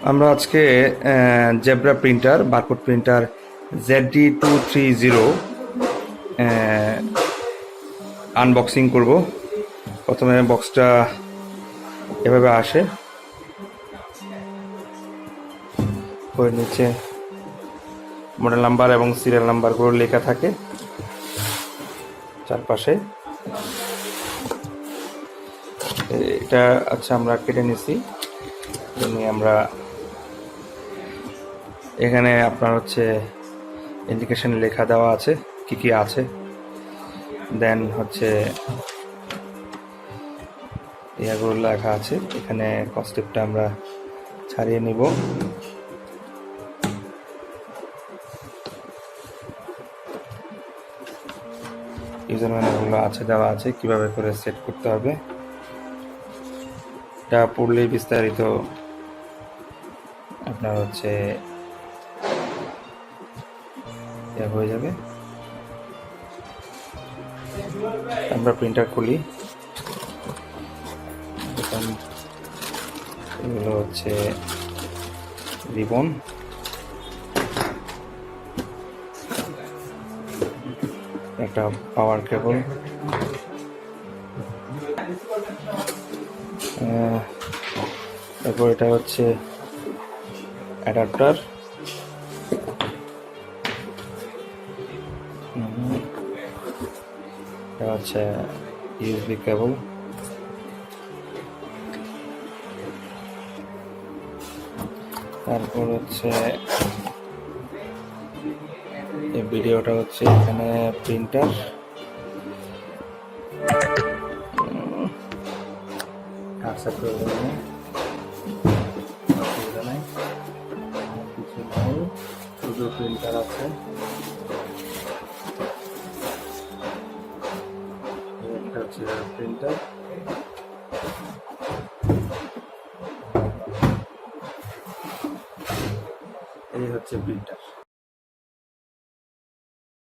আমরা আজকে zebra printer barcode printer ZD230 unboxing করব। প্রথমে বক্সটা এভাবে আসে, ওর নিচে মডেল নাম্বার এবং সিরিয়াল নাম্বারগুলো লেখা থাকে চারপাশে। এটা আচ্ছা আমরা কেটে নিছি, আমরা এখানে আপনার হচ্ছে ইন্ডিকেশন লেখা দেওয়া আছে কি কি আছে। দেন হচ্ছে ইয়াগুলো লেখা আছে, এখানে কস্টিপটা আমরা ছাড়িয়ে নিব। ইউজার ম্যানুয়ালগুলো আছে, দেওয়া আছে কিভাবে করে সেট করতে হবে। এটা পড়লেই বিস্তারিত আপনার হচ্ছে হয়ে যাবে। আমরা প্রিন্টার খুলি, এগুলো হচ্ছে রিবন, একটা পাওয়ার কেবল, তারপর এটা হচ্ছে অ্যাডাপ্টার, এটা হচ্ছে ইউএসবি কেবল, তারপর হচ্ছে এই ভিডিওটা হচ্ছে এখানে প্রিন্টার, শুধু প্রিন্টার আছে। এটা হচ্ছে প্রিন্টার, এই হচ্ছে প্রিন্টার।